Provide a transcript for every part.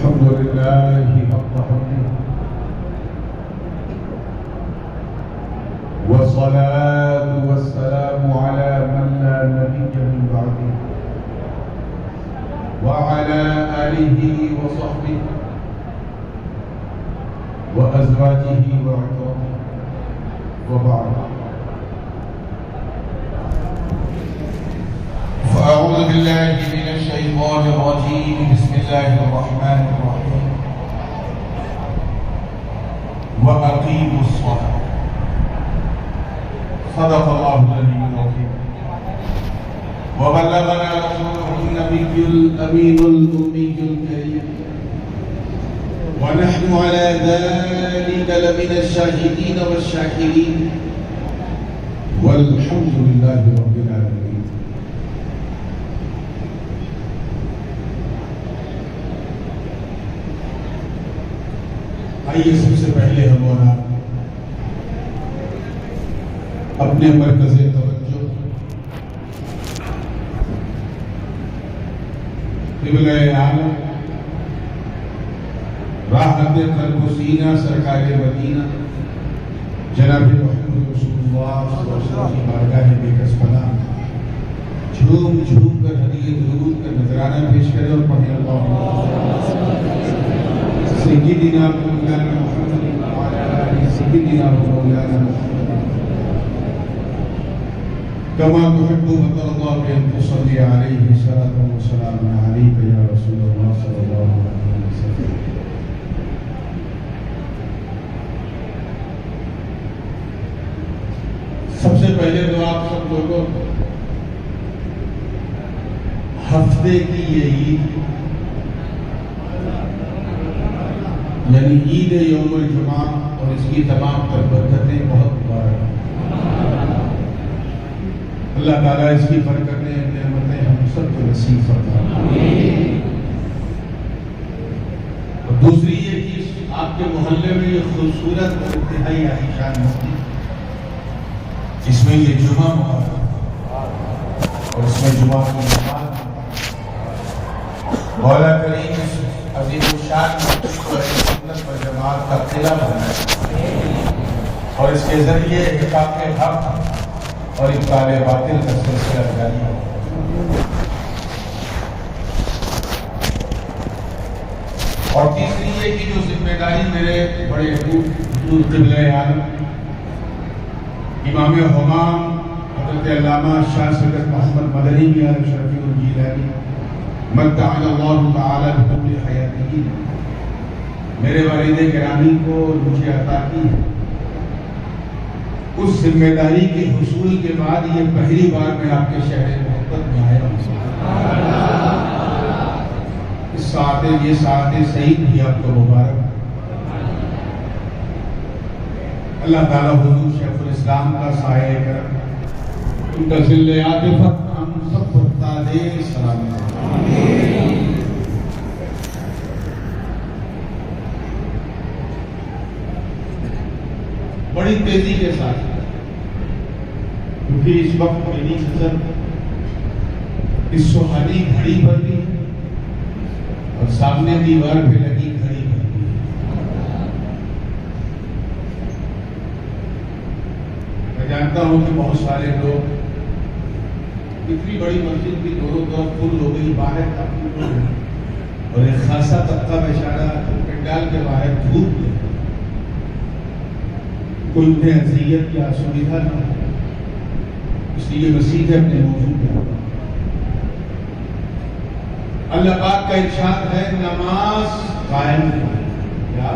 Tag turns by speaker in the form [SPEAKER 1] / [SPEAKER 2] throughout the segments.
[SPEAKER 1] الحمد لله حق حمده والصلاة والسلام على من لا نبي من بعده وعلى آله وصحبه وأزواجه وعطرته وبعد. فأعوذ بالله من الشيطان الرجيم. بسم الله الرحمن الرحيم. وأقيموا الصلاة. صدق الله العلي العظيم. وبلغنا رسوله النبي الأمين الأمي الكريم، ونحن على ذلك لمن الشاهدين والشاكرين، والحمد لله رب العالمين. آئیے سب سے پہلے ہمارا اپنے مرکز توجہ قبلہ عالم راحت قلب و سینہ سرکار مدینہ جناب محمد رسول اللہ صلی اللہ علیہ وسلم کی بارگاہ بے کس پناہ جھوم جھوم کر ہدیہ درود کا نذرانہ پیش کرے اور پڑھیں اللہم سیدنا مولانا محمد وعلی آلہ سیدنا مولانا محمد كما تحب وترضى بأن تصلي عليه صلاة وسلام عليك يا رسول الله صلى الله عليه وسلم. سب سے پہلے تو آپ سب لوگوں ہفتے کی یہ عید یعنی عید یوم الجمعہ اور اس کی تمام تر برکتیں بہت مبارک. اللہ تعالیٰ اس کی برکتیں نعمتیں ہم سب کو نصیب فرمائے. اور دوسری یہ کہ آپ کے محلے میں یہ خوبصورت اور انتہائی عالیشان مسجد، اس میں یہ جمعہ مبارک اور اس میں جمعہ کی نماز مولا کریم عظیم الشان سنت و جماعت کا قلعہ بنایا اور اس کے ذریعے حقاق حق اور ابطال باطل کا سلسلہ جاری ہے. اور تیسری یہ کہ جو ذمہ داری میرے بڑے حضور قبلہ عالم امام حمام حضرت علامہ شاہ سید محمد مدنی میاں شرفی الجیلانی متعنا اللہ تعالی بطول حیاتہ میرے والد گرامی کو مجھے عطا کی ہے. اس ذمہ داری کے حصول کے بعد یہ پہلی بار میں آپ کے شہر محبت میں آیا ہوں. اس یہ ساعت سعید بھی آپ کو مبارک. اللہ تعالیٰ حضور شیخ الاسلام کا سایہ کرم ان کا ذل عاطفت ہم سب کو عطا دے. سلام بڑی تیزی کے ساتھ کیونکہ اس وقت میری نظر اس سہانی گھڑی پر بھی اور سامنے دیوار پہ لگی گھڑی پر بھی. میں جانتا ہوں کہ بہت سارے لوگ اتنی بڑی مسجد بھی دونوں طرف فل ہو گئی، باہر کافی لوگ ہیں اور ایک خاصا طبقہ بیچارہ پنڈال کے باہر دھوپ میں کوئی انہیں اذیت یا اسویدھا نہ ہو، اس لیے مسیح اپنے موضوع پہ اللہ پاک کا ارشاد ہے نماز قائم کریں. کیا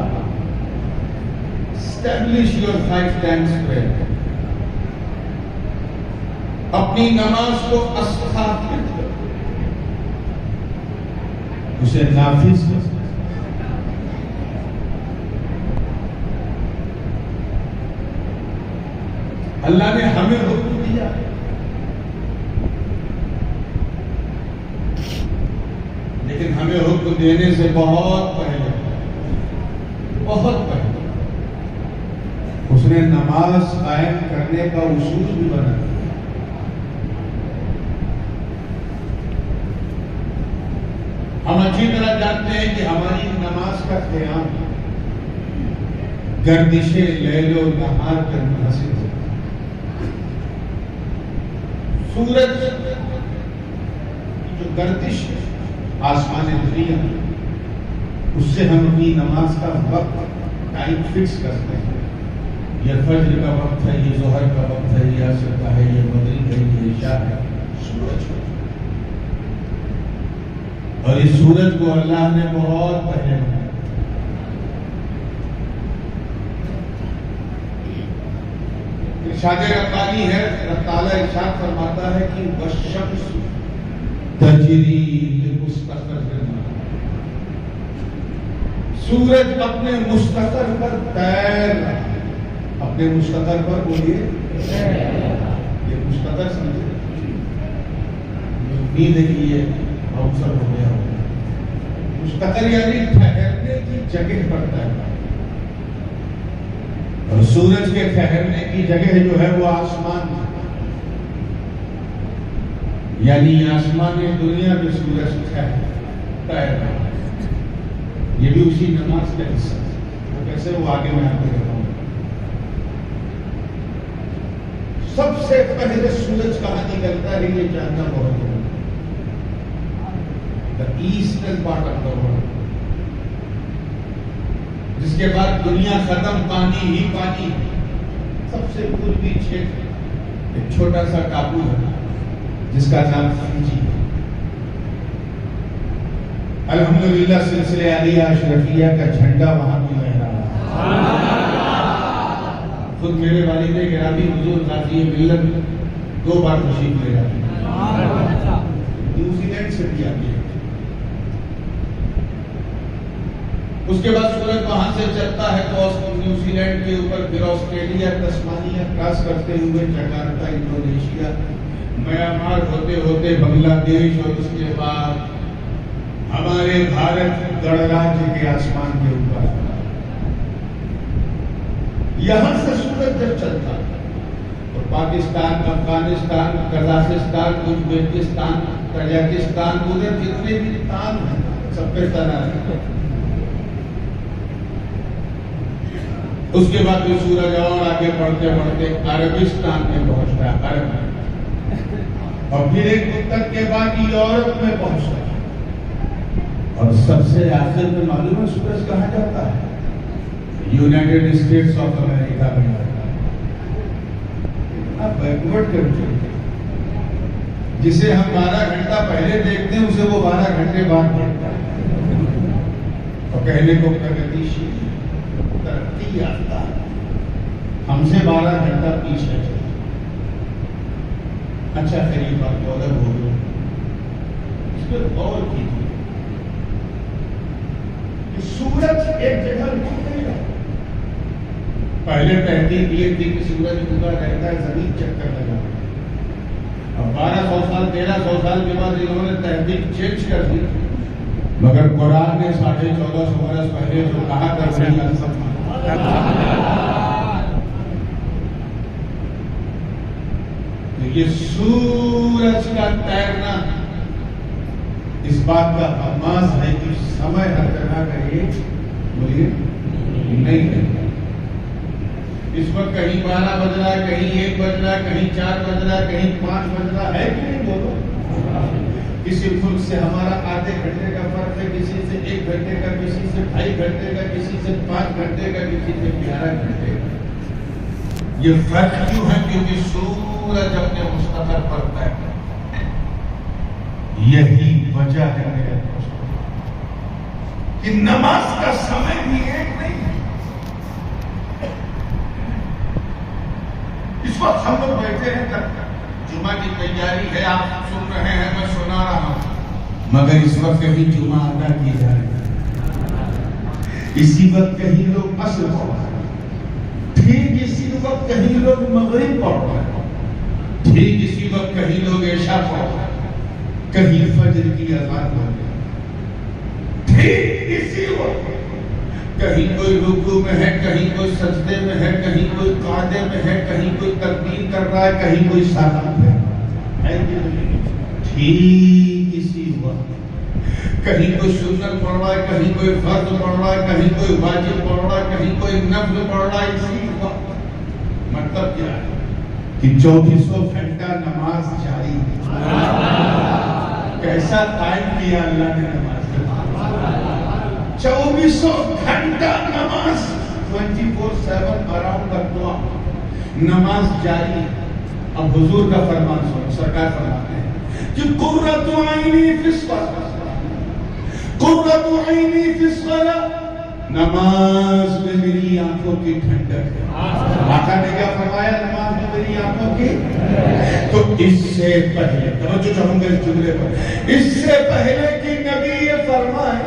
[SPEAKER 1] اسٹیبلش یور 5 times prayer. اپنی نماز کو استھاپت کرو، اسے نافذ کرو. اللہ نے ہمیں حکم دیا لیکن ہمیں حکم دینے سے بہت پہلے اس نے نماز قائم کرنے کا اصول بھی بنا دیا. ہم اچھی طرح جانتے ہیں کہ ہماری نماز کا قیام گردش لیل و نہار پر منحصر ہے۔ سورج کی جو گردش ہے آسمان دنیا میں، اس سے ہم اپنی نماز کا وقت ٹائم فکس کرتے ہیں۔ یہ فجر کا وقت ہے، یہ ظہر کا وقت ہے، یہ عصر کا ہے، یہ مغرب ہے، یہ عشاء ہے، سورج کا۔ اور اس سورج کو اللہ نے بہت پہلے بنایا۔ ارشاد ربانی ہے، رب تعالیٰ ارشاد فرماتا ہے کہ والشمس تجری لمستقر لها، سورج اپنے مستقر پر تیر رہا، اپنے مستقر پر بولیے، یہ مستقر سمجھے، امید ہے کہ یہ باؤنسر ہو گیا ہوگا۔ مستقر یعنی ٹھہرنے کی جگہ پر تیر رہا، اور سورج کے ٹھہرنے کی جگہ جو ہے وہ آسمان ہے، یعنی آسمان دنیا میں سورج تیر رہا۔ یہ بھی اسی نماز کا حصہ ہے، وہ کیسے، وہ آگے میں آپ کو بتاؤں۔ سب سے پہلے سورج کہاں نکلتا ہے یہ جاننا بہت ضروری ہے۔ The eastern part of the world, جس کے بعد دنیا ختم، پانی ہی پانی، سب سے پوربی چھیتر ایک چھوٹا سا ٹاپو ہے جس کا نام فجی ہے۔ الحمدللہ سلسلہ علیہ اشرفیہ کا جھنڈا وہاں بھی لہرا رہا ہے۔ خود میرے والد گرامی حضور غازی ملت 2 بار تشریف لے آتے ہیں، نیوزی لینڈ سے بھی آتے ہیں۔ اس کے بعد سورج وہاں سے چلتا ہے تو نیوزی لینڈ کے اوپر پھر آسٹریلیا، تسمانیہ کراس کرتے ہوئے جکارتا، انڈونیشیا، میانمار ہوتے ہوتے بنگلہ دیش، اور اس کے بعد ہمارے بھارت گڑراجیہ کے آسمان کے اوپر۔ یہاں سے سورج جب چلتا اور پاکستان، افغانستان، قزاقستان، ازبکستان، تاجکستان، ادھر جتنے بھی تان ہیں سب پہ تنا ہے۔ اس کے بعد وہ سورج اور آگے بڑھتے بڑھتے عربستان میں پہنچتا ہے، عرب، اور پھر ایک مدت کے بعد یورپ میں پہنچتا ہے، اور سب سے آخر میں معلوم ہے سورج کہاں جاتا ہے؟ یونائیٹڈ اسٹیٹس آف امریکہ میں جاتا ہے۔ اتنا بیکورڈ کنٹری جسے ہم 12 گھنٹہ پہلے دیکھتے ہیں، اسے وہ 12 گھنٹے بعد دیکھتا ہے، اور کہنے کو پرگتیشیل، ترقی یافتہ، ہم سے 12 گھنٹہ پیچھے ہے۔ اچھا خیر یہ بات تو الگ ہو گئی، اس پر غور کیجیے کہ سورج ایک جگہ رک نہیں رہا۔ پہلے تحقیق یہ تھی کہ سورج اونگا رہتا ہے، زمین چکر لگا، اب 1200 سال 1300 سال کے بعد انہوں نے تحقیق چینج کر دی، مگر قرآن نے 1450 برس پہلے جو کہا تھا وہی سب یہ سورج کا تیرنا اس بات کا آغاز ہے کہ سمے ہر جگہ کا ایک بولیے نہیں ہے۔ اس وقت کہیں 12 بج رہا ہے، کہیں 1 بج رہا ہے، کہیں 4 بج رہا ہے، کہیں 5 بج رہا ہے کہ نہیں بولو؟ کسی ملک سے ہمارا آدھے گھنٹے کا فرق ہے، کسی سے 1 گھنٹے کا، کسی سے 2.5 گھنٹے کا، کسی سے 5 گھنٹے کا، کسی سے 11 گھنٹے کا۔ یہ فرق کیوں ہے؟ کیونکہ سورج اپنے مستقر پر تیرتا ہے۔ یہی وجہ ہے میرے دوستوں کہ نماز کا سمے بھی ایک نہیں ہے۔ اس وقت ہم لوگ بیٹھے ہیں، جمعہ کی تیاری ہے، آپ سن رہے ہیں، میں سنا رہا ہوں، مگر اس وقت کہیں جمعہ ادا کی جا رہی ہے، اسی وقت کہیں لوگ عصر پڑھ رہے ہیں، ٹھیک اسی وقت کہیں لوگ مغرب پڑھ رہے ہیں، ٹھیک اسی وقت کہیں لوگ عشاء پڑھ رہے ہیں، کہیں فجر کی اذان ہو رہی ہے، ٹھیک اسی وقت کہیں کوئی رکوع میں ہے، کہیں کوئی سجدے میں ہے، کہیں کوئی قعدے میں ہے، کہیں کوئی تکبیر کر رہا ہے، کہیں کوئی سلام ہے، ٹھیک اسی وقت کہیں کوئی سنت پڑھ رہا ہے، کہیں کوئی فرض پڑھ رہا ہے، کہیں کوئی واجب پڑھ رہا ہے، کہیں کوئی نفل پڑھ رہا ہے. اسی کا مطلب کیا ہے کہ 2400 گھنٹہ نماز جاری ہے. کیسا قائم کیا اللہ نے نماز کا؟ 2400 گھنٹہ نماز، 24/7 اراؤنڈ دا کلاک نماز جاری. اب حضور کا فرمان سنو، سرکار فرماتے ہیں کہ قرۃ عینی فی الصلاۃ، قرۃ عینی فی الصلاۃ، نماز میں میری آنکھوں کی ٹھنڈک ہے. آقا نے کیا فرمایا؟ نماز میں میری آنکھوں کی. تو اس سے پہلے توجہ چاہوں گا اس جملے پر، اس سے پہلے کہ نبی یہ فرمائے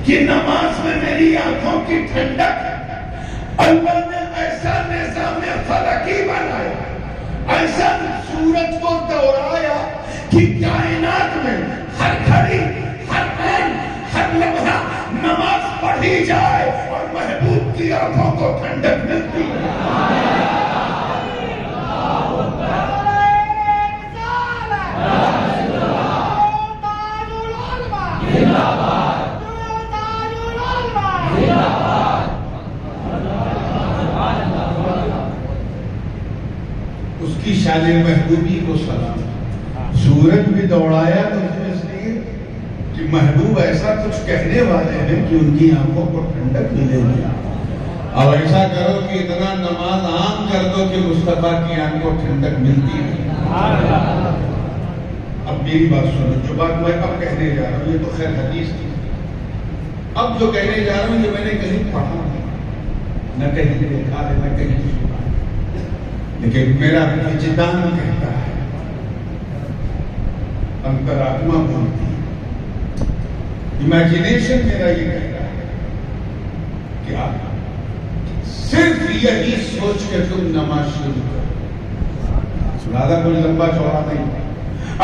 [SPEAKER 1] کہ نماز میں میری آنکھوں کی ٹھنڈک ہے، اللہ نے ایسا نظام فلکی بنایا، ایسا سورج کو دوڑایا کہ کائنات میں ہر گھڑی، ہر پل، ہر لمحہ نماز پڑھی جائے اور محبوب کی آنکھوں کو ٹھنڈک ملتی ہے. اس کی شان محبوبی کو سلام. سورج بھی دوڑایا تو اس لیے کہ محبوب ایسا کچھ کہنے والے ہیں کہ ان کی آنکھوں کو ٹھنڈک ملے گی. اب ایسا کرو کہ اتنا نماز عام کر دو کہ مصطفیٰ کی آنکھ کو ٹھنڈک ملتی ہے. اب میری بات سنو، جو بات میں اب کہنے جا رہا ہوں یہ تو خیر حدیث تھی. اب جو کہنے جا رہا ہوں یہ میں نے کہیں پڑھا نہیں، نہ کہیں دیکھا ہے، نہ کہیں سنا، لیکن میرا وجدان کہتا ہے، انترآتما بولتی ہے، امیجنیشن میرا یہ کہتا ہے کہ آپ صرف یہی سوچ کے تم نماز شروع کرو. زیادہ کوئی لمبا چوڑا نہیں.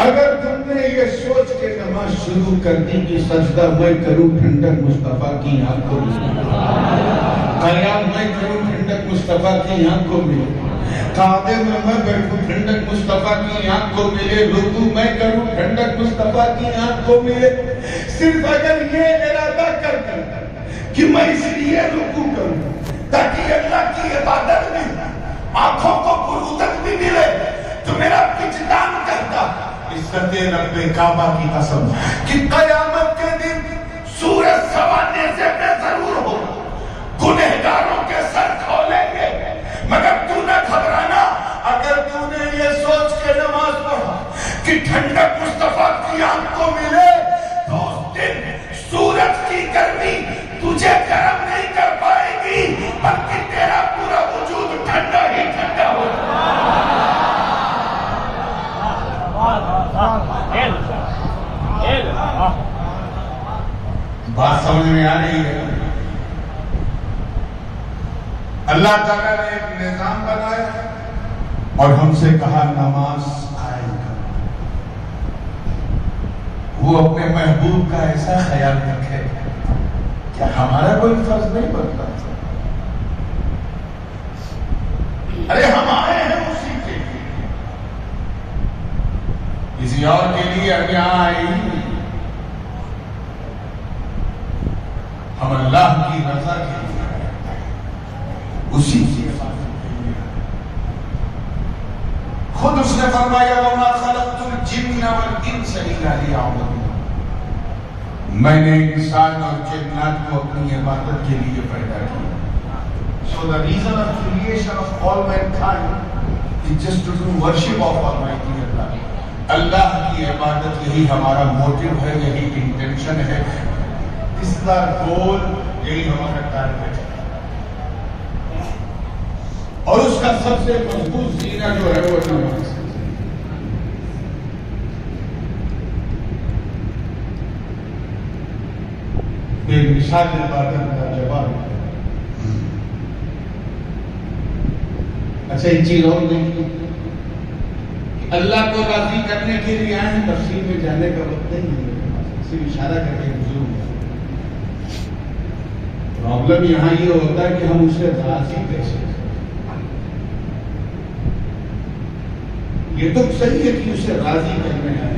[SPEAKER 1] اگر تم نے یہ سوچ کے نماز شروع کر دی کہ سجدہ میں کروں ٹھنڈک مصطفیٰ کی آنکھ کو ملے، قیام میں کروں ٹھنڈک مصطفیٰ کی آنکھ کو ملے، قعدے میں بیٹھوں ٹھنڈک مصطفیٰ کی آنکھ کو ملے، رکوع میں کروں ٹھنڈک مصطفیٰ کی آنکھ کو ملے. صرف اگر یہ ارادہ کر دیں کہ میں اس لیے رکوع کروں تاکہ اللہ کی عبادت میں آنکھوں کو برودت بھی ملے، تو میرا وجدان کہتا عزت رب کعبہ کی قسم کہ قیامت کے دن سورج سوانے سے میں ضرور ہو، گنہگاروں کے سر کھولیں گے، مگر تو نہ گھبرانا. اگر تو نے یہ سوچ کے نماز پڑھا کہ ٹھنڈک مصطفیٰ کی آنکھ کو ملے، تو اس دن سورج کی گرمی تجھے گرم نہیں کر پائے گی، بلکہ تیرا پورا وجود ٹھنڈا ہی ٹھنڈا ہوگا. بات سمجھ میں آ رہی ہے؟ اللہ تعالیٰ نے ایک نظام بنایا اور ہم سے کہا نماز قائم کرو. وہ اپنے محبوب کا ایسا خیال رکھے، کیا ہمارا کوئی فرض نہیں بنتا؟ ارے ہم آئے ہیں اسی کے لیے، کسی اور کے لیے اب یہاں آئے ہی نہیں. ہم اللہ کی رضا کے لیے اسی کی عبادت کریں. خود اس نے فرمایا وَمَا خَلَقْتُ الْجِنَّ وَالْإِنسَ إِلَّا لِيَعْبُدُونِ، میں نے انسان اور جنات کو اپنی عبادت کے لیے پیدا کیا. So the reason of creation of all mankind is just to do worship of Almighty Allah. اللہ کی عبادت یہی ہمارا موٹیو ہے، یہی انٹینشن ہے، اس کا گول یہی ہمارا ٹارگیٹ ہے. اور اس کا سب سے مضبوط زینہ جو ہے وہ نماز. بے مثال عبادت کا جواب. اچھا ایک چیز اور دیکھیے، اللہ کو راضی کرنے کے لیے آئے ہیں، تفصیل میں جانے کا وقت نہیں ہے، صرف اشارہ کر کے ضرور. پرابلم یہاں یہ ہوتا ہے کہ ہم اسے راضی کیسے. یہ تو صحیح ہے کہ اسے راضی کرنے آئے،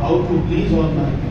[SPEAKER 1] how to please Almighty.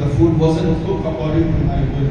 [SPEAKER 1] the food wasn't cooked according to my will.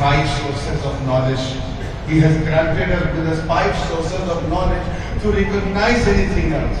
[SPEAKER 1] 5 sources of knowledge. He has granted us with us 5 sources of knowledge to recognize anything else.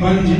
[SPEAKER 1] 5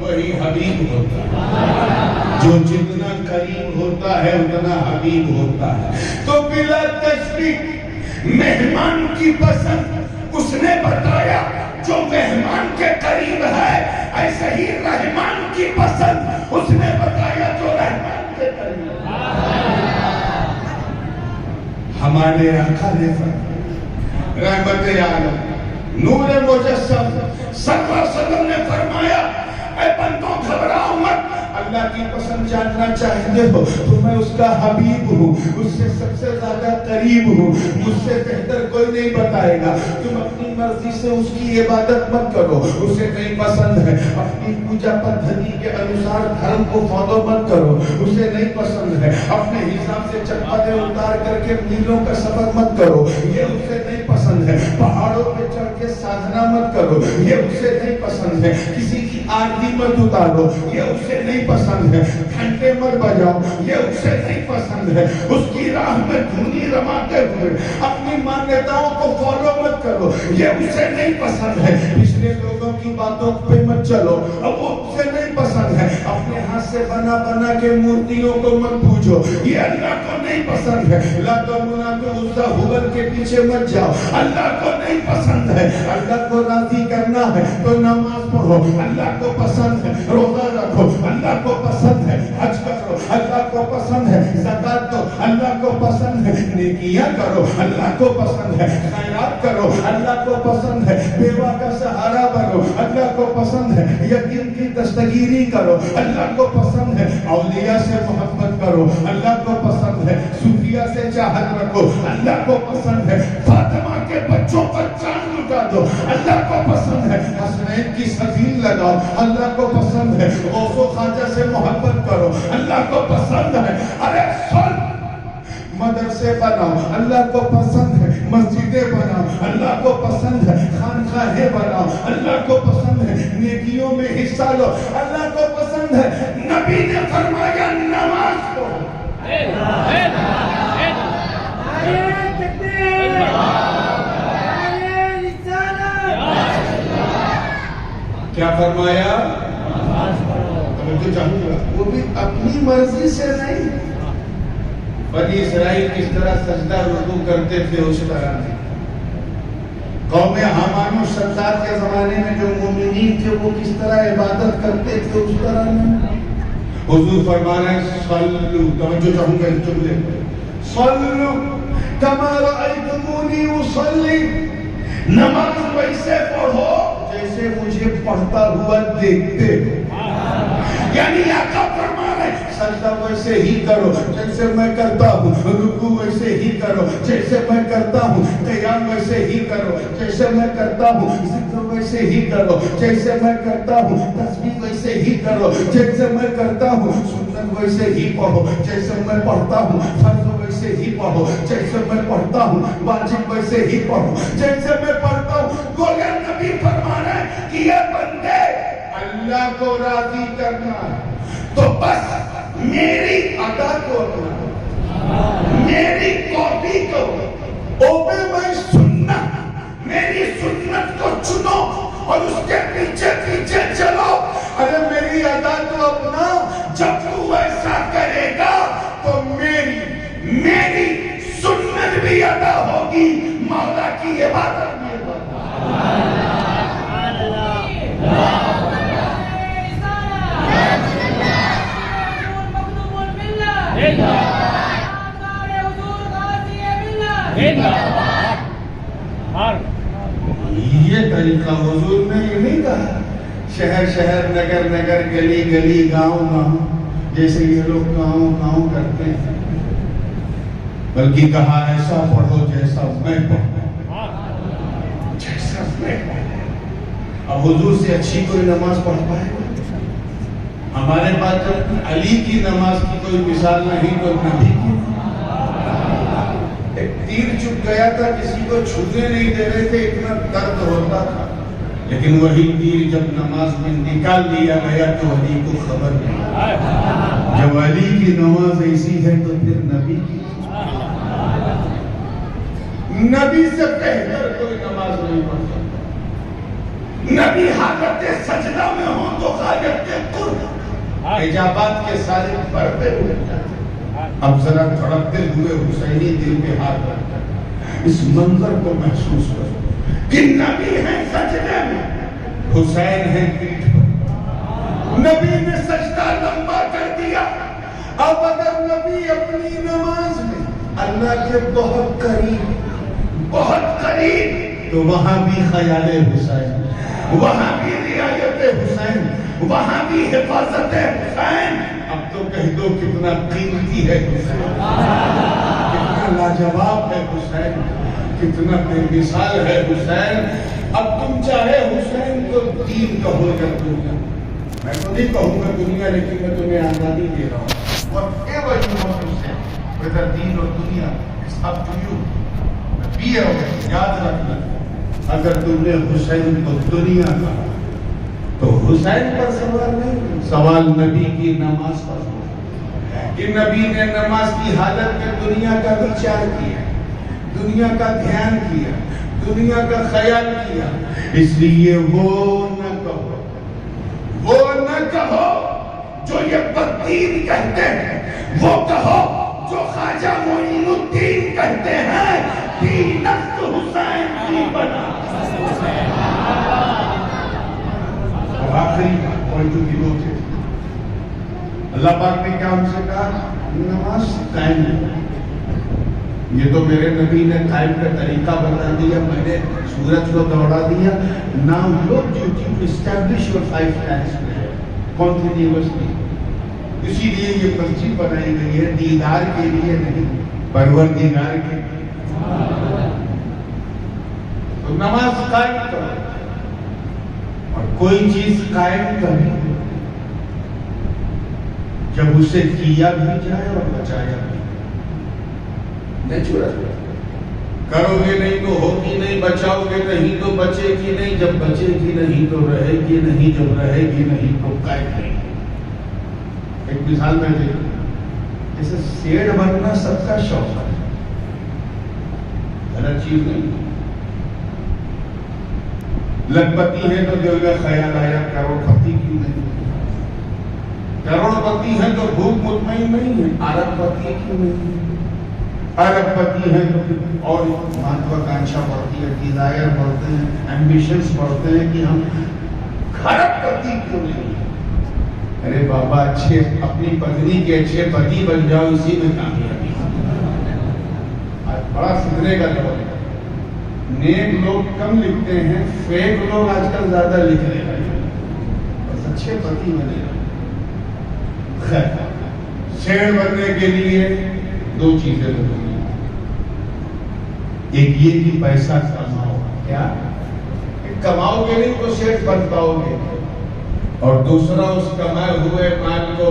[SPEAKER 1] وہی حبیب ہوتا ہے. جو جتنا قریب ہوتا ہے اتنا حبیب ہوتا ہے. تو بلا تشبیہ مہمان کی پسند اس نے بتایا جو مہمان کے قریب ہے، ایسے ہی رحمان کی پسند اس نے بتایا جو رحمان کے قریب ہے. ہمارے آقا نے رحمت عالم نور مجسم صلی اللہ علیہ وسلم نے فرمایا اے بندوں گھبراؤ مت، اللہ کی پسند جاننا چاہتے ہو تو میں اس کا حبیب ہوں، اس سے سب سے زیادہ قریب ہوں، مجھ سے بہتر کوئی نہیں بتائے گا. تم اپنی مرضی سے اس کی عبادت مت کرو، اسے نہیں پسند ہے. اپنی پوجا پدھتی کے انوسار دھرم کو فالو مت کرو، اسے نہیں پسند ہے. اپنے حساب سے چپاتیں اتار کر کے میلوں کا سفر مت کرو، یہ اسے نہیں پسند ہے. پہاڑوں پہ چڑھ کے سادھنا مت کرو، یہ اسے نہیں پسند ہے. کسی کی آرتی مت اتارو، یہ اسے نہیں پسند ہے. گھنٹے مت بجاؤ، یہ اسے نہیں پسند ہے. اس کی راہ میں دھونی رماتے ہوئے اپنی مانیتاؤں کو فالو مت کرو، یہ اسے نہیں پسند ہے. پچھلے لوگوں کی باتوں پہ مت چلو، اب وہ اسے نہیں پسند ہے. اپنے ہاتھ سے بنا بنا کے مورتیوں کو مت پوجو، یہ اللہ کو نہیں پسند ہے. لات و منات و عزا ہبل کے پیچھے مت جاؤ، اللہ کو نہیں پسند ہے. اللہ کو راضی کرنا ہے تو نماز پڑھو، اللہ کو پسند ہے. روزہ رکھو، اللہ کو پسند ہے. حج کرو، اللہ کو پسند ہے. زکات دو، اللہ کو پسند ہے. نیکیاں کرو، اللہ کو پسند ہے. خیرات کرو، اللہ کو پسند ہے. بیوہ کا سہارا بنو، اللہ کو پسند ہے. یتیم کی دستگیری کرو، اللہ کو پسند ہے. اولیاء سے محبت کرو، اللہ کو پسند ہے. صوفیہ سے چاہت رکھو، اللہ کو پسند ہے. فاطمہ کے بچوں پر چاند لٹا دو، اللہ کو پسند ہے. حسنین کی سبیل لگاؤ، اللہ کو پسند ہے. غوث و خواجہ سے محبت کرو، اللہ کو پسند ہے. ارے سن، مدرسے بناؤ، اللہ کو پسند ہے. مسجدیں بناؤ، اللہ کو پسند ہے. خانقاہیں بناؤ، اللہ کو پسند ہے. نیکیوں میں حصہ لو، اللہ کو پسند ہے. نبی نے فرمایا نماز پڑھو. کیا فرمایا؟ چاہوں گا وہ بھی اپنی مرضی سے نہیں. بنی اسرائیل کس طرح سجدہ رکوع کرتے تھے اس طرح نہیں. قوم حامان و شداد کے زمانے میں جو مومنین تھے وہ کس طرح عبادت کرتے تھے اس طرح نہیں. حضور فرما رہے ہیں صلو، توجہ چاہوں گا اس جملے پر، صلو کما رأیتمونی اصلی. نماز ویسے پڑھو جیسے مجھے پڑھتا ہوا دیکھتے ہو. یعنی آقا فرما رہے سجدہ ویسے ہی کرو جیسے میں کرتا ہوں، رکوع ویسے ہی کرو جیسے میں کرتا ہوں، قیام ویسے ہی کرو جیسے میں کرتا ہوں، ذکر ویسے ہی کرو جیسے میں کرتا ہوں، تسبیح ویسے ہی کرو جیسے میں کرتا ہوں، سنت ویسے ہی پڑھو جیسے میں پڑھتا ہوں، فرض ویسے ہی پڑھو جیسے میں پڑھتا ہوں، واجب ویسے ہی پڑھو جیسے میں پڑھتا ہوں. گویا نبی فرما رہے ہیں کہ یہ بندے اللہ کو راضی کرنا تو بس میری ادا کو میری کاپی کو اوبے میں سننا، میری سنت کو چنو اور اس کے پیچھے پیچھے چلو. ارے میری ادا کو اپنا، جب تو ایسا کرے گا تو میری سنت بھی ادا ہوگی، مولا کی عبادت بھی ادا. یہ طریقہ حضور نے یہ نہیں کہا شہر شہر نگر نگر گلی گلی گاؤں گاؤں جیسے یہ لوگ گاؤں کرتے ہیں، بلکہ کہا ایسا پڑھو جیسا میں پڑھوں، جیسا میں پڑھوں. اب حضور سے اچھی کوئی نماز پڑھ پائے گا؟ ہمارے پاس جب علی کی نماز کی کوئی مثال نہیں تو نبی کی. ایک تیر چپ گیا تھا، کسی کو چھونے نہیں دے رہے تھے، اتنا درد ہوتا تھا، لیکن وہی تیر جب نماز میں نکال لیا گیا تو علی کو خبر نہیں. جب علی کی نماز ایسی ہے تو پھر نبی کی، نبی سے بہتر کوئی نماز نہیں پڑھتا. نبی حالت سجدہ میں ہوں تو حاجت قرب اجابات کے سارے پردے ہوئے جاتے. اب ذرا دھڑکتے ہوئے حسینی دل کے ہاتھ رکھتا اس منظر کو محسوس کرو کہ نبی ہیں سجدے میں، حسین ہیں پیٹھ پر. نبی نے سجدہ لمبا کر دیا. اب اگر نبی اپنی نماز میں اللہ کے بہت قریب تو وہاں بھی خیال حسین، وہاں بھی رعایت حسین، وہاں بھی حفاظت حسین. اب تو کہہ دو کتنا قیمتی ہے حسین، کتنا لاجواب ہے حسین، کتنا بے مثال ہے حسین. اب تم چاہے حسین کو دین کہو یا دنیا، میں تو نہیں کہوں گا دنیا، لیکن میں تمہیں آزادی دے رہا ہوں. Whatever you want to say, whether دین اور دنیا, it's up to you. Be aware, یاد رکھنا اگر تم نے حسین کو دنیا کہا تو حسین پر سوال نہیں، سوال نبی کی نماز پر ہے کہ نبی نے نماز کی حالت میں دنیا کا وچار کیا، دنیا کا دھیان کیا، دنیا کا خیال کیا. اس لیے وہ نہ کہو جو یہ بددین کہتے ہیں، وہ کہو جو خواجہ معین الدین کہتے ہیں، دینت حسین کی بنا. اور آخری پوائنٹ کی بات ہے، اللہ پاک نے کیا ہم سے کہا؟ نماز قائم ہے. یہ تو میرے نبی نے قائم کا طریقہ بتا دیا، میں نے سورج کو دوڑا دیا. Now your duty to establish your 5 times prayer continuously. اسی لیے یہ مسجد بنائی گئی ہے، دیدار کے لیے نہیں، پروردگار کے لیے. تو نماز قائم کرو، اور کوئی چیز قائم کرنی جب اسے کیا بھی جائے اور بچایا بھی. نیچرل کرو گے نہیں تو ہوگی نہیں، بچاؤ گے نہیں تو بچے گی نہیں، جب بچے گی نہیں تو رہے گی نہیں، جب رہے گی نہیں تو قائم نہیں. ایک مثال میں دیکھیں، جیسے سیڑ بننا سب کا شوق ہے، غلط چیز نہیں. لکھپتی ہے تو دل میں خیال آیا کروڑ پتی کیوں نہیں؟ کروڑ پتی ہے تو بھوک مطمئن نہیں ہے، ارب پتی کیوں نہیں؟ ارب پتی ہے تو اور مہتواکانکشا بڑھتی ہے، ڈیزائر بڑھتے ہیں، ایمبیشنز بڑھتے ہیں کہ ہم کھرب پتی کیوں نہیں؟ ارے بابا اچھے اپنی پتنی کے اچھے پتی بن جاؤ، اسی میں کامیابی. آج بڑا فکرے کا دور ہے، نیک لوگ کم لکھتے ہیں، فیک لوگ آج کل زیادہ لکھ رہے ہیں، بس اچھے پتی بنے. خیر، شیر بننے کے لیے 2 چیزیں ضروری ہیں. ایک یہ کہ پیسہ کماؤ، کیا کماؤ گے نہیں تو شیر بن پاؤ گے، اور دوسرا اس کمائے ہوئے مال کو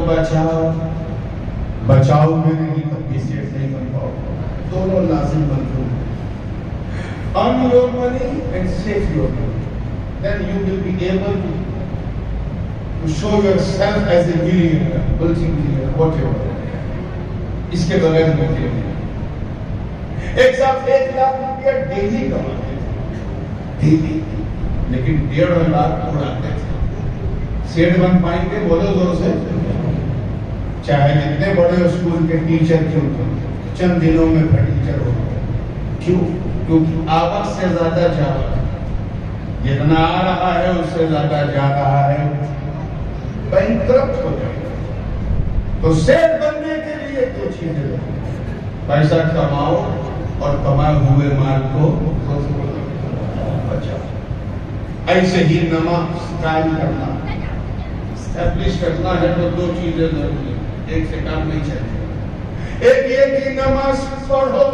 [SPEAKER 1] بچاؤ گے نہیں تب بھی شیر نہیں بن پاؤ گے. دونوں لازم مطلوب ہیں. Earn your money and save your money. Then you will be able to show yourself as a millionaire, multi-millionaire, whatever. اس کے بغیر ممکن نہیں. ایک صاحب 1 لاکھ روپیہ ڈیلی کماتے تھے، ڈیلی، لیکن 1.5 لاکھ اڑاتے تھے. سیٹ بن پائیں گے؟ بولو زور سے. چاہے جتنے بڑے اسکول کے ٹیچر کیوں تھے، چند دنوں میں ٹیچر ہو گئے. کیوں؟ کیونکہ آوک سے زیادہ جاوک، جتنا آ رہا ہے اس سے زیادہ جا رہا ہے، بینکرپٹ ہو جائے گا. تو سیٹ بننے کے لیے 2 چیزیں، پیسہ کماؤ اور کمائے ہوئے مال کو بچاؤ. ایسے ہی نماز قائم کرنا، اسٹیبلش کرنا ہے تو 2 چیزیں ضروری ہیں، ایک سے کام نہیں چلے. ایک یہ کہ نماز پڑھو،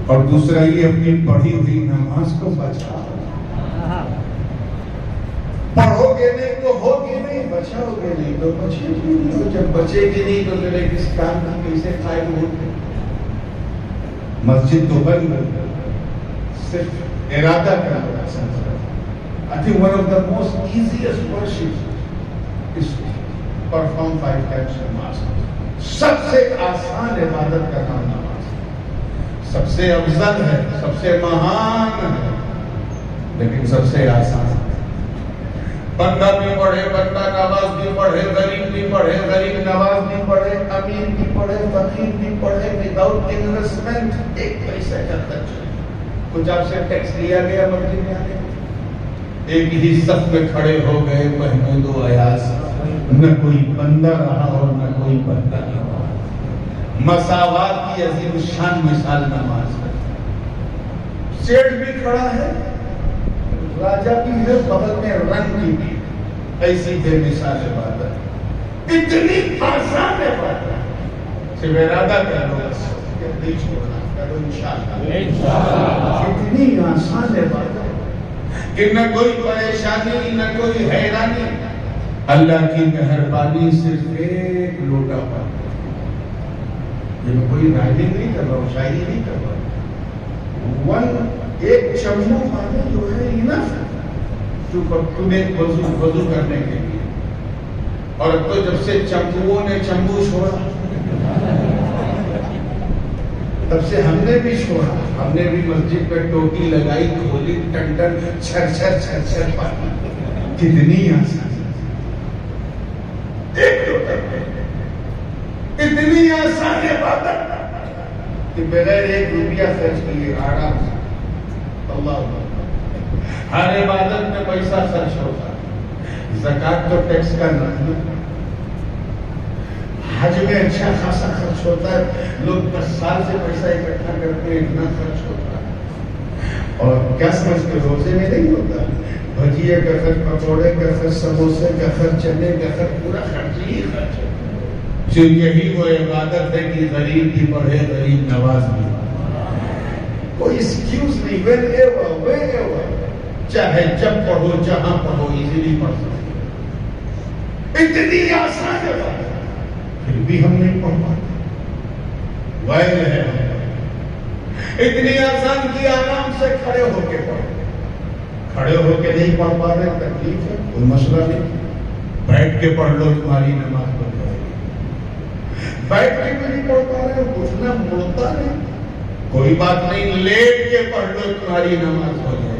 [SPEAKER 1] اور دوسرا یہ اپنی پڑھی ہوئی نماز کو بچاؤ. پڑھو گے نہیں تو ہوگی نہیں، بچاؤ گے نہیں تو بچے گی نہیں. جب بچے گی نہیں تو میرے کس کام کی کیسے قائم ہوگی؟ مسجد تو بن گئی، صرف ارادہ کرنا. I think one of the most easiest worships is to perform 5 times namaz. سب سے آسان عبادت کرنا نماز، سب سے افضل ہے، سب سے مہان ہے، لیکن سب سے آسان. بندہ بھی پڑھے بندہ نواز بھی پڑھے غریب بھی پڑھے غریب نواز بھی پڑھے امیر بھی پڑھے فقیر بھی پڑھے وداؤٹ انویسٹمنٹ ایک پیسہ کا خرچ کچھ آپ سے ٹیکس لیا گیا مسجد میں آنے ایک ہی صف میں کھڑے ہو گئے محمود و ایاز نہ کوئی بندہ رہا اور نہ کوئی بندہ رہا مساوات کی عظیم شان مثال نماز ہے سیٹ بھی کھڑا ہے راجہ بھی ہے بغل میں رنگ کی بھی ایسی بے مثال عبادت اتنی آسان عبادت صرف ارادہ کر لو نہیں چھوڑنا کرو انشاءاللہ اتنی آسان عبادت کہ نہ کوئی پریشانی نہ کوئی حیرانی اللہ کی مہربانی صرف ایک لوٹا پانی یہ میں کوئی رائڈنگ نہیں کر رہا ہوں شاعری نہیں کر رہا ہوں ایک چمچو پانی جو ہے انف ہے تمہیں وضو کرنے کے لیے اور اب تو جب سے چمچوؤں نے چمبو چھوڑا تب سے ہم نے بھی چھوڑا ہم نے بھی مسجد پہ ٹوپی لگائی کھولی ٹنڈن چھر چھر چھر چھر پانی کتنی آسان ایک اتنی آسان عبادت کہ بغیر ایک روپیہ خرچ کیے آرام سے اللہ ہر عبادت میں پیسہ خرچ ہوتا ہے زکات تو ٹیکس کا نام حج میں اچھا خاصا خرچ ہوتا ہے لوگ 10 سال سے پیسہ اکٹھا کرتے ہیں اتنا خرچ ہوتا ہے اور کیا سمجھتے روزے میں نہیں ہوتا بھجیے کا خرچ پکوڑے کا خرچ سموسے کا خرچ چنے کا خرچ پورا خرچ ہی خرچ ہے یہی وہ عبادت ہے کہ غریب بھی پڑھے غریب نواز بھی کوئی ایکسکیوز نہیں wherever چاہے جب پڑھو جہاں پڑھو ایزیلی پڑھ سکتے اتنی آسان ہے پھر بھی ہم نہیں پڑھ پاتے وائل ہے اتنی آسان کی آرام سے کھڑے ہو کے پڑھو کھڑے ہو کے نہیں پڑھ پا رہے تکلیف ہے کوئی مسئلہ نہیں بیٹھ کے پڑھ لو تمہاری نماز پڑھ جائے گی بیٹھ کے بھی نہیں پڑھ پا رہے اٹھنا مڑتا نہیں کوئی بات نہیں لیٹ کے پڑھ لو تمہاری نماز ہو جائے گی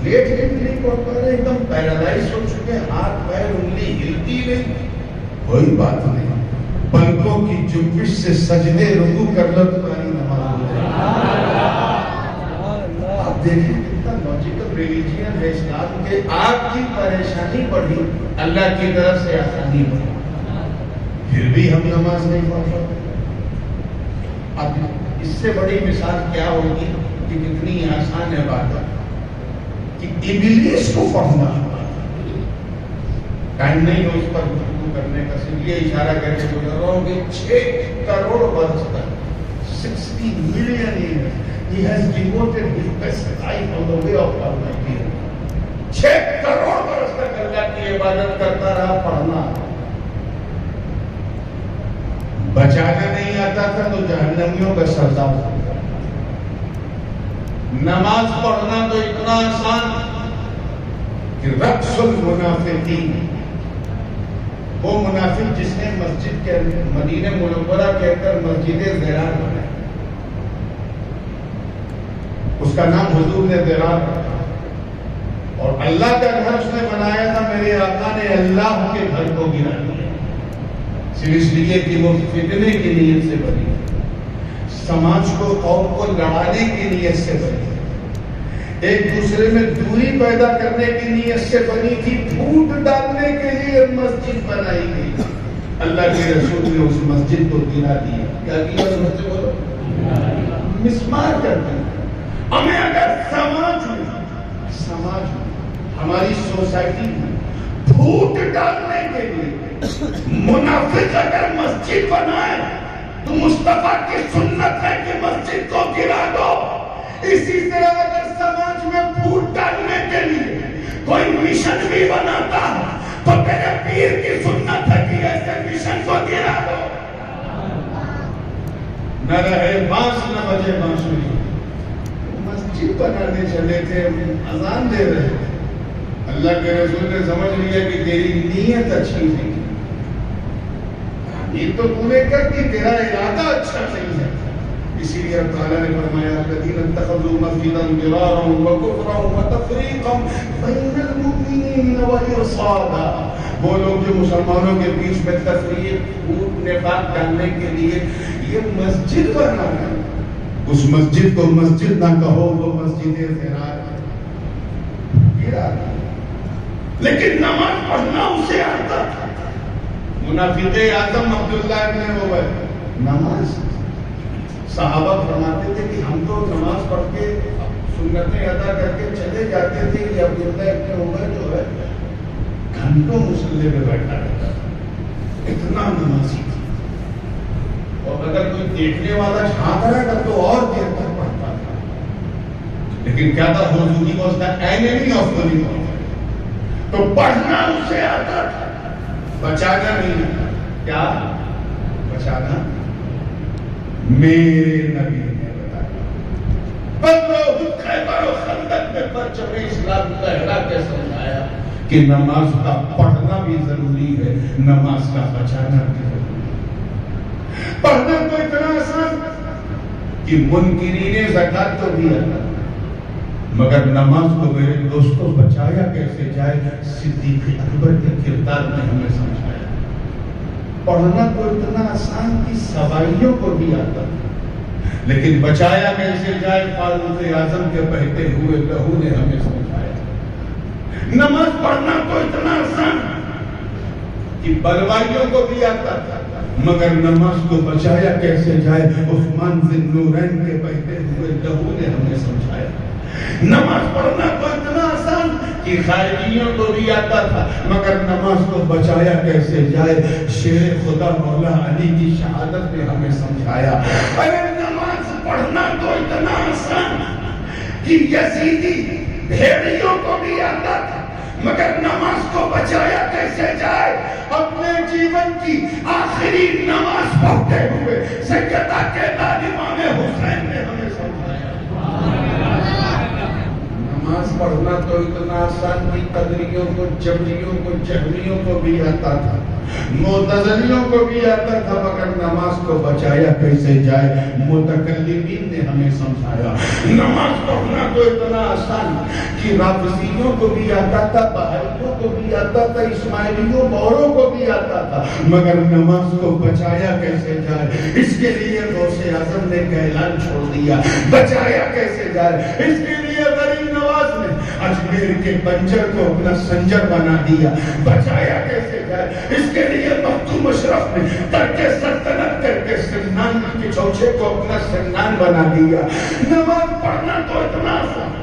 [SPEAKER 1] لیٹ کے بھی نہیں پڑھ پا رہے ایک دم پیرالائز ہو چکے ہاتھ پیر انگلی ہلتی نہیں کوئی بات نہیں پلکوں کی جنبش سے سجدے رکوع کر لو تمہاری نماز ہو جائے گی آپ دیکھیں کتنا لاجیکل ریلیجین ہے اسلام کے آپ کی پریشانی بڑھی اللہ کی طرف سے آسانی بڑھی پھر بھی ہم نماز نہیں پڑھ پاتے اب اس سے بڑی مثال کیا ہوگی کہ کتنی آسان ہے بات کہ ابلیس کو پڑھنا ٹائم نہیں ہے اس پر گفتگو کرنے کا صرف یہ اشارہ کر کے گزر رہا ہوں کہ 6 کروڑ برس تک 60 million years he has devoted his best life on the way of Allah 6 crore برس تک اللہ کی عبادت کرتا رہا پڑھنا بچانا نہیں آتا تھا تو جہنمیوں کا سردار ہوتا نماز پڑھنا تو اتنا آسان کہ رقص المنافقین وہ منافق جس نے مسجد کے مدینہ منورہ کے اندر مسجد ضرار بنائی اس کا نام حضور نے ضرار رکھا اور اللہ کا گھر اس نے بنایا تھا میرے آقا نے اللہ کے گھر کو گرا دیا صرف اس لیے کہ وہ فتنے کی نیت سے بنی سماج کو قوم کو لڑانے کی نیت سے بنی ایک دوسرے میں دوری پیدا کرنے کی نیت سے بنی تھی پھوٹ ڈالنے کے لیے مسجد بنائی گئی اللہ کے رسول نے اس مسجد کو گرا دیا کیا کیا اس مسجد بولو مسمار کر دیا ہمیں اگر سماج ہماری سوسائٹی میں پھوٹ ڈالنے کے لیے منافق اگر مسجد بنائے تو مصطفیٰ کی سنت ہے کہ مسجد کو گرا دو اسی طرح اگر سماج میں پھوٹ ڈالنے کے لیے کوئی مشن بھی بناتا تو میرے پیر کی سنت ہے کہ ایسے مشن کو گرا دو نہ رہے بانس نہ بجے بانسری مسجد بنانے چلے تھے اذان دے رہے تھے اللہ کے رسول نے سمجھ لیا کہ تیری نیت اچھی نہیں یہ تو تو نے کر دی تیرا ارادہ اچھا نہیں ہے اسی لیے اللہ تعالیٰ نے فرمایا الذین اتخذوا مسجدا ضرارا وکفرا وتفریقا بین المؤمنین وارصادا، وہ لوگ جو مسلمانوں کے بیچ میں تفریق پھوٹ نفاق ڈالنے کے لیے یہ مسجد بنا ہے، اس مسجد کو مسجد نہ کہو، وہ مسجد ضرار ہے، لیکن نماز پڑھنا اسے آتا تھا۔ منافق اعظم عبداللہ ابن ابی، نماز صحابہ فرماتے تھے کہ ہم تو نماز پڑھ کے سنتیں ادا کر کے چلے جاتے تھے، کہ عبداللہ ابن ابی جو ہے گھنٹوں مصلی پہ بیٹھا رہتا تھا، اتنا نمازی تھا، اور اگر کوئی دیکھنے والا جھانک رہا تھا تو اور دیر تک پڑھتا تھا، لیکن کیا تھا حضور was the enemy of the نماز، تو پڑھنا اسے آتا تھا، بچانا نہیں آتا۔ کیا بچانا؟ میرے نبی نے بتایا، بدر و خیبر و خندق میں پرچم اسلام لہرا کے سمجھایا کہ نماز کا پڑھنا بھی ضروری ہے، نماز کا بچانا بھی ضروری ہے۔ پڑھنا تو اتنا آسان کہ منکرین زکات تو بھی آتا، مگر نماز کو میرے دوستوں بچایا کیسے جائے، صدیق اکبر کے کردار نے ہمیں سمجھایا۔ پڑھنا تو اتنا آسان کہ سوائیوں کو بھی آتا، لیکن بچایا کیسے جائے، فاروق اعظم کے بہتے ہوئے لہو نے ہمیں سمجھایا۔ نماز پڑھنا تو اتنا آسان کہ بلوائیوں کو بھی آتا تھا، مگر نماز کو بچایا کیسے جائے، عثمان ذی النورین کے بہتے ہوئے لہو نے ہمیں سمجھایا۔ نماز پڑھنا تو اتنا آسان کہ خارجیوں کو بھی آتا تھا، مگر نماز کو بچایا کیسے جائے، شیر خدا مولا علی کی شہادت نے ہمیں سمجھایا۔ اگر نماز پڑھنا تو اتنا آسان کہ یزیدی بھیڑیوں کو بھی آتا تھا، مگر نماز کو بچایا کیسے جائے، اپنے جیون کی آخری نماز پڑھتے ہوئے سیدہ کے لال امام حسین نے ہمیں سمجھایا۔ نماز پڑھنا تو اتنا آسان کہ قدریوں کو، جبریوں کو، جہمیوں کو بھی آتا تھا، معتزلیوں کو بھی آتا تھا، مگر نماز کو بچایا کیسے جائے، متکلمین نے ہمیں سمجھایا۔ نماز پڑھنا تو اتنا آسان کہ رافضیوں کو بھی آتا تھا، بہائیوں کو بھی آتا تھا، اسماعیلیوں موروں کو بھی آتا تھا، مگر نماز کو بچایا کیسے جائے، اس کے لیے غوث اعظم نے اعلان چھوڑ دیا، بچایا کیسے جائے، اس کے لیے غریب نواز نے اجمیر کے بنجر کو اپنا سنجر بنا دیا، بچایا کیسے جائے، اس کے لیے مختوم اشرف نے ترک سلطنت کر کے سنان کے چوچے کو اپنا سنان بنا دیا۔ نماز پڑھنا تو اتنا آسان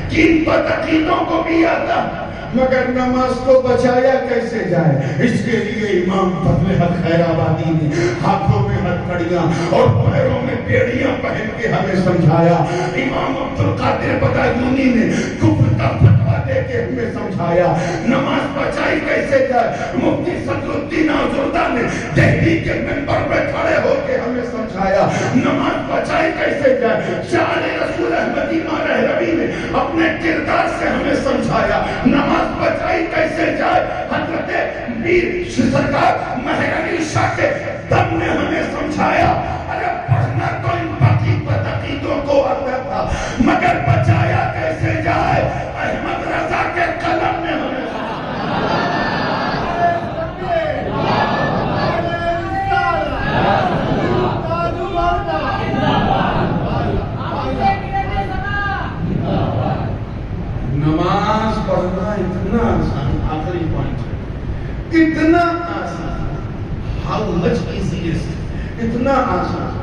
[SPEAKER 1] کہ ان بدعقیدوں کو بھی آتا، مگر نماز کو بچایا کیسے جائے، اس کے لیے امام فضل حق خیر آبادی نے ہاتھوں میں ہتھکڑیاں اور پیروں میں بیڑیاں پہن کے ہمیں سمجھایا۔ امام عبدالقادر بدایونی نے کفر کا فتویٰ دے کے ہمیں سمجھایا۔ نماز بچائی کیسے جائے، مفتی صدر الدین آزردہ نے دہلی کے منبر پہ کھڑے ہو کے ہمیں سمجھایا۔ نماز بچائی کیسے جائے، شاہ رسول احمد امام رہروی نے اپنے کردار سے ہمیں سمجھایا۔ نماز بچائی کیسے جائے، حضرت میر سرکار مہر علی شاہ کے دم نے ہمیں سمجھایا۔ ارے پڑھنا تو ان باقی بدعقیدوں کو آتا تھا، مگر بچایا کیسے جائے، احمد رضا کے قلم نے ہمیں نماز پڑھنا اتنا آسان، آخری پوائنٹ ہے، اتنا آسان، ہاؤ مچ ایزیسٹ، اتنا آسان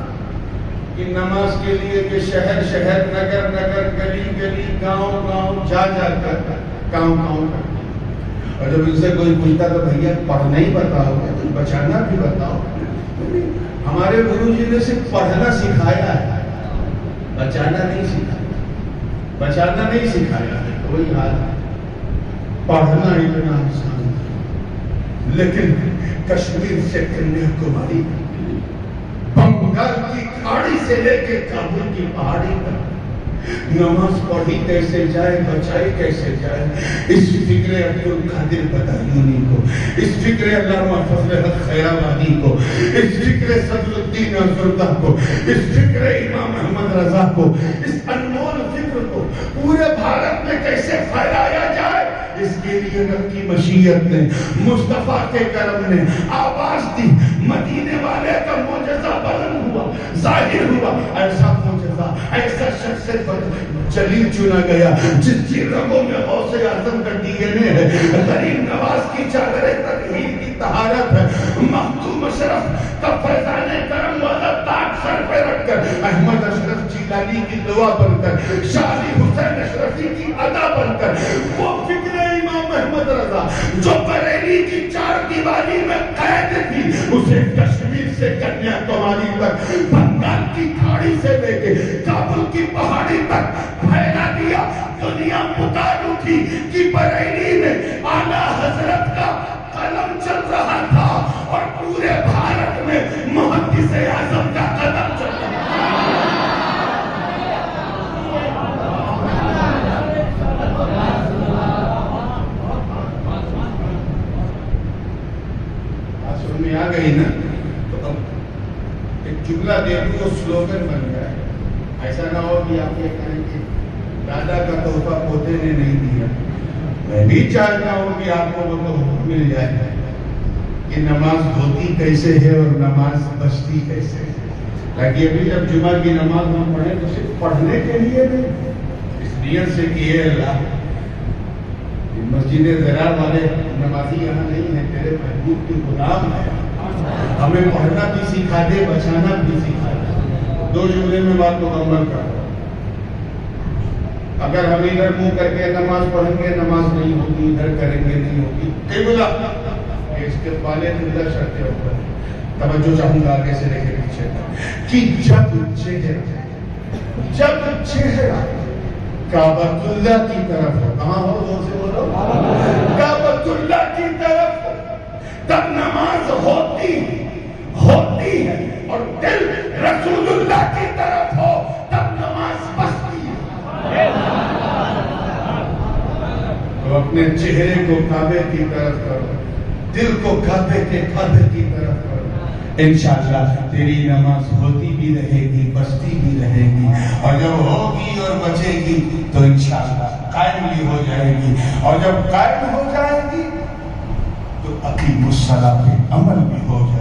[SPEAKER 1] کہ نماز کے لیے کہ شہر شہر، نگر نگر، گلی گلی، گاؤں گاؤں جا جا کر کام کرتے، اور جب ان سے کوئی پوچھتا تو بھیا پڑھنا ہی بتاؤ گے تو بچانا بھی بتاؤ۔ ہمارے گرو جی نے صرف پڑھنا سکھایا ہے، بچانا نہیں سکھایا، بچانا نہیں سکھایا ہے۔ کوئی حال پڑھنا اتنا آسان ہے، لیکن کشمیر سے کنیا کماری، بنگال کی کھاڑی سے لے کے کابل کی پہاڑی پر نماز پڑھی کیسے جائے, بچائی کیسے جائے, اس فکر عبدالقادر بدایونی کو, اس فکر علامہ فضل حق خیرآبادی کو, اس فکر صدر الدین افزردہ کو, اس فکر امام احمد رضا کو, اس انمول فکر کو پورے بھارت میں کیسے پھیلایا جائے, اس کے لیے رب کی مشیت نے, مصطفیٰ کے کرم نے آواز دی. مدینے والے کا معجزہ بلند ہوا, ظاہر ہوا. ایسا معجزہ, ایسا شخص جلیل چنا گیا جس کی رگوں میں غوث اعظم کا ڈی این اے ہے, غریب نواز کی چادر تطہیر کی طہارت ہے, مخدوم اشرف کا فیضان کرم والا تاج سر پہ رکھ کر, احمد اشرف جیلانی کی دعا بن کر, شاہی حسین اشرفی کی ادا بن کر, وہ فکر امام احمد رضا جو بریلی کی چار دیواری میں قید تھی, اسے کشمیر سے کنیا کماری تک, بنگال کی کھاڑی سے لے کے کابل کی پہاڑی تک پھیلا دیا. دنیا متعلق اٹھی کہ بریلی میں اعلیٰ حضرت کا قلم چل رہا تھا اور پورے بھارت میں محدث اعظم کا قدم چل رہا تھا. سمجھ میں آ گئی نا؟ تو اب ایک جملہ دے دوں جو سلوگن بن گیا ہے. ایسا نہ ہو کہ آپ یہ کہیں کہ دادا کا تحفہ پوتے نے نہیں دیا. میں بھی چاہتا ہوں کہ آپ کو وہ تحفہ مل جائے کہ نماز ہوتی کیسے ہے اور نماز بچتی کیسے ہے. تاکہ ابھی جب جمعہ کی نماز ہم پڑھیں تو صرف پڑھنے کے لیے نہیں, اس نیت سے کہ اے اللہ مسجد زرار والے نمازی یہاں نہیں ہیں, تیرے محبوب کے غلام ہیں, ہمیں پڑھنا بھی سکھا دے, بچانا بھی سکھا دے. دو جملے میں بات مکمل کر. اگر ہم ادھر منہ کر کے نماز پڑھیں گے نماز نہیں ہوگی, ادھر کریں گے نہیں ہوگی. قبلہ استقبال قبلہ شرط اوپر. توجہ چاہوں گا آگے سے لے کے پیچھے تک کہ جب چہرہ کعبۃ اللہ کی طرف ہو, کہاں ہو, زور سے بولو, کعبۃ اللہ کی طرف ہو, تب نماز ہوتی ہے, اور دل رسول اللہ کی طرف ہو تب نماز بچتی ہے. تو اپنے چہرے کو کعبے کی طرف کرو, دل کو کعبے کی طرف کرو. انشاءاللہ تیری نماز ہوتی بھی رہے گی, بچتی بھی رہے گی, اور جب ہوگی اور بچے گی تو انشاءاللہ قائم بھی ہو جائے گی, اور جب قائم ہو جائے گی تو اقیم الصلاۃ پہ عمل بھی ہو جائے گی.